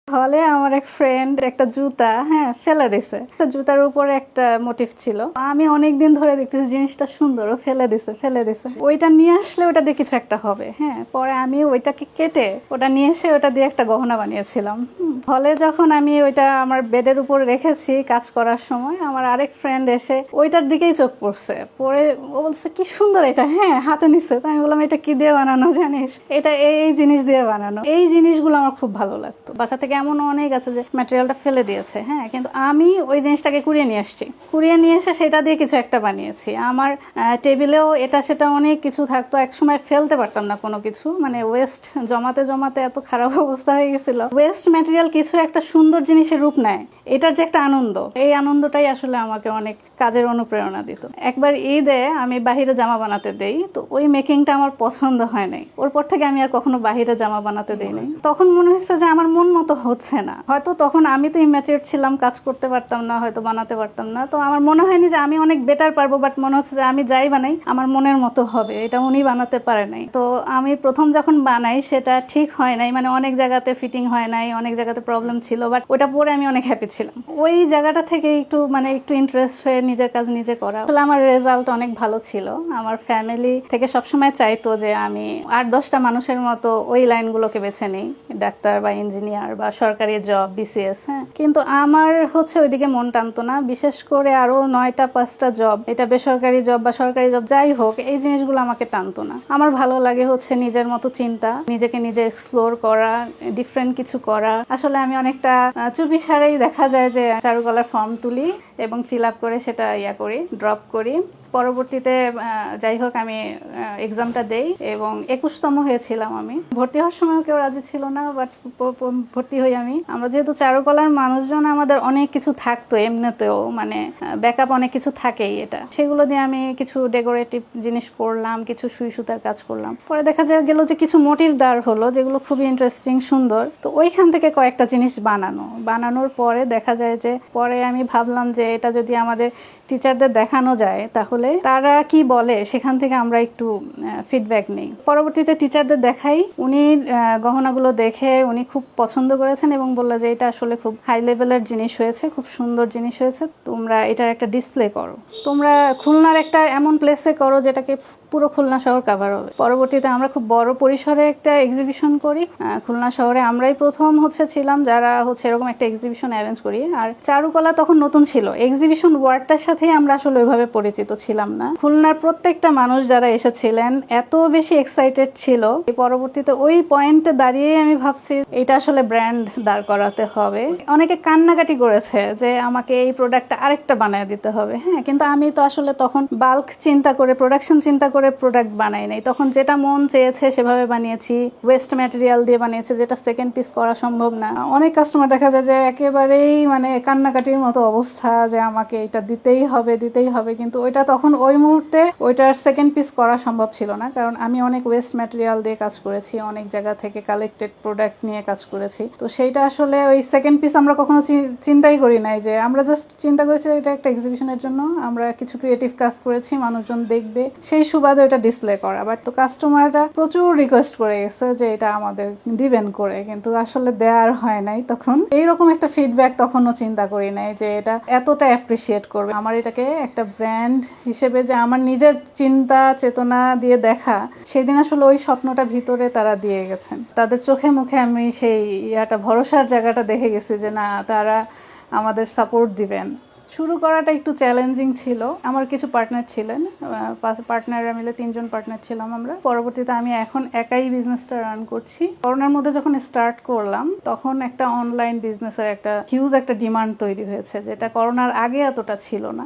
হলে আমার এক ফ্রেন্ড একটা জুতা ফেলে দিছে। একটা জুতার উপরে একটা মোটিভ ছিল। আমি অনেকদিন ধরে দেখতেছি জিনিসটা সুন্দর, ও ফেলে দিছে। ওইটা নিয়ে আসলে ওটা দিয়ে কিছু একটা হবে। পরে আমি ওইটাকে কেটে ওটা নিয়ে এসে ওটা দিয়ে একটা গহনা বানিয়েছিলাম। হলে যখন আমি ওইটা আমার বেডের উপর রেখেছি কাজ করার সময়, আমার আরেক ফ্রেন্ড এসে ওইটার দিকেই চোখ পড়ছে। পরে ও বলছে কি সুন্দর এটা, হাতে নিচ্ছে। তো আমি বললাম এটা কি দিয়ে বানানো জানিস? এটা এই জিনিস দিয়ে বানানো। এই জিনিসগুলো আমার খুব ভালো লাগতো। বাসা থেকে এমন অনেক আছে যে ম্যাটেরিয়ালটা ফেলে দিয়েছে, কিন্তু আমি ওই জিনিসটাকে কুড়িয়ে নিয়ে আসছি, কুড়িয়ে নিয়ে এসে সেটা দিয়ে কিছু একটা বানিয়েছি। আমার টেবিলেও এটা সেটা অনেক কিছু থাকতো, একসময় ফেলতে পারতাম না কোনো কিছু, মানে ওয়েস্ট জমাতে জমাতে এত খারাপ অবস্থা হয়ে গেছিল। ওয়েস্ট ম্যাটেরিয়াল কিছু একটা সুন্দর জিনিসের রূপ নেয়, এটার যে একটা আনন্দ, এই আনন্দটাই আসলে আমাকে অনেক কাজের অনুপ্রেরণা দিত। একবার ঈদে আমি বাহিরে জামা বানাতে দেই, তো ওই মেকিংটা আমার পছন্দ হয় নাই। ওর পর থেকে আমি আর কখনো বাহিরে জামা বানাতে দেই নাই। তখন মনে হচ্ছে যে আমার মন মতো হচ্ছে না। হয়তো তখন আমি তো ইম্যাচিউর ছিলাম, কাজ করতে পারতাম না, হয়তো বানাতে পারতাম না। তো আমার মনে হয়নি যে আমি অনেক বেটার পারবো, বাট মনে হচ্ছে যে আমি যাই বানাই আমার মনের মতো হবে, এটা উনি বানাতে পারে নাই। তো আমি প্রথম যখন বানাই সেটা ঠিক হয় নাই, মানে অনেক জায়গাতে ফিটিং হয় নাই, অনেক জায়গাতে প্রবলেম ছিল, বাট ওটা পরে আমি অনেক হ্যাপি ছিলাম। ওই জায়গাটা থেকে একটু ইন্টারেস্ট হয়ে নিজের কাজ নিজে করা। আসলে আমার রেজাল্ট অনেক ভালো ছিল। আমার ফ্যামিলি থেকে সবসময় চাইতো যে আমি 8-10টা মানুষের মতো ওই লাইনগুলোকে বেছে নিই, ডাক্তার বা ইঞ্জিনিয়ার বা সরকারি জব, বিসিএস। কিন্তু আমার হচ্ছে ওইদিকে মন টানতো না। বিশেষ করে আরো 9টা-5টা জব, এটা বেসরকারি জব বা সরকারি জব যাই হোক, এই জিনিসগুলো আমাকে টানতো না। আমার ভালো লাগে হচ্ছে নিজের মতো চিন্তা, নিজেকে নিজে এক্সপ্লোর করা, ডিফারেন্ট কিছু করা। আসলে আমি অনেকটা চুপিসারেই দেখা যায় যে চারুকলার ফর্ম তুলি এবং ফিল আপ করে সেটা করি, ড্রপ করি। পরবর্তীতে যাই হোক আমি এক্সামটা দেই এবং 21তম হয়েছিলাম। আমি ভর্তি হওয়ার সময় কেউ রাজি ছিল না, বাট ভর্তি হই আমি। আমরা যেহেতু চারুকলার মানুষজন, আমাদের অনেক কিছু থাকতো এমনিতেও, মানে ব্যাকআপ অনেক কিছু থাকেই। এটা সেগুলো দিয়ে আমি কিছু ডেকোরেটিভ জিনিস করলাম, কিছু সুই সুতার কাজ করলাম। পরে দেখা গেল যে কিছু মোটিভ দাঁড় হলো যেগুলো খুবই ইন্টারেস্টিং, সুন্দর। তো ওইখান থেকে কয়েকটা জিনিস বানানোর পরে দেখা যায় যে পরে আমি ভাবলাম যে এটা যদি আমাদের টিচারদের দেখানো যায় তাহলে তারা কি বলে সেখান থেকে আমরা একটু ফিডব্যাক নেই। পরবর্তীতে টিচারদের দেখাই, উনি গহনাগুলো দেখে উনি খুব পছন্দ করেছেন এবং বললো যে এটা আসলে খুব হাই লেভেলের জিনিস হয়েছে, খুব সুন্দর জিনিস হয়েছে, তোমরা এটার একটা ডিসপ্লে করো, তোমরা খুলনার একটা এমন প্লেসে করো যেটাকে পুরো খুলনা শহর কভার হবে। পরবর্তীতে আমরা খুব বড় পরিসরে একটা এক্সিবিশন করি খুলনা শহরে। আমরাই প্রথম ছিলাম যারা এরকম একটা এক্সিবিশন অ্যারেঞ্জ করি। আর চারুকলা তখন নতুন ছিল, এক্সিবিশন ওয়ার্ডটার সাথেই আমরা আসলে ওইভাবে পরিচিত ছিলাম না। খুলনার প্রত্যেকটা মানুষ যারা এসেছিলেন এত বেশি এক্সাইটেড ছিল। পরবর্তীতে ওই পয়েন্টে দাঁড়িয়ে আমি ভাবছি এটা আসলে ব্র্যান্ড দাঁড় করাতে হবে। অনেকে কান্নাকাটি করেছে যে আমাকে এই প্রোডাক্টটা আরেকটা বানায় দিতে হবে। কিন্তু আমি তো আসলে তখন বাল্ক চিন্তা করে, প্রোডাকশন চিন্তা করে প্রোডাক্ট বানাই নাই। তখন যেটা মন চেয়েছে সেভাবে বানিয়েছি, ওয়েস্ট ম্যাটেরিয়াল দিয়ে বানিয়েছি, যেটা সেকেন্ড পিস করা সম্ভব না। অনেক কাস্টমার দেখা যায় যে একেবারেই মানে কান্নাকাটির মতো অবস্থা যে আমাকে এটা দিতেই হবে, কিন্তু ওইটা তখন ওই মুহূর্তে ওইটার সেকেন্ড পিস করা সম্ভব ছিল না, কারণ আমি অনেক ওয়েস্ট ম্যাটেরিয়াল দিয়ে কাজ করেছি, অনেক জায়গা থেকে কালেক্টেড প্রোডাক্ট নিয়ে কাজ করেছি। তো সেইটা আসলে ওই সেকেন্ড পিস আমরা কখনো চিন্তাই করি নাই, যে আমরা জাস্ট চিন্তা করেছি এটা একটা এক্সিবিশনের জন্য আমরা কিছু ক্রিয়েটিভ কাজ করেছি, মানুষজন দেখবে, সেই সুবাদে ওটা ডিসপ্লে করা। বাট তো কাস্টমাররা প্রচুর রিকোয়েস্ট করে গেছে যে এটা আমাদের দিবেন করে, কিন্তু আসলে দেওয়ার হয় নাই। তখন এইরকম একটা ফিডব্যাক তখনও চিন্তা করি নাই যে এটা এতটা অ্যাপ্রিসিয়েট করবে। আমার এটাকে একটা ব্র্যান্ড হিসেবে যে আমার নিজের চিন্তা চেতনা দিয়ে দেখা, সেদিন আসলে ওই স্বপ্নটা ভিতরে তারা দিয়ে গেছেন। তাদের চোখে মুখে আমি সেই ভরসার জায়গাটা দেখে গেছি যে না, তারা আমাদের সাপোর্ট দিবেন। শুরু করাটা একটু চ্যালেঞ্জিং ছিল। আমার কিছু পার্টনার ছিলেন, পার্টনাররা মিলে 3জন পার্টনার ছিলাম আমরা। পরবর্তীতে আমি এখন একাই বিজনেসটা রান করছি। করোনার মধ্যে যখন স্টার্ট করলাম তখন একটা অনলাইন বিজনেসের একটা হিউজ একটা ডিমান্ড তৈরি হয়েছে, যেটা করোনার আগে এতটা ছিল না।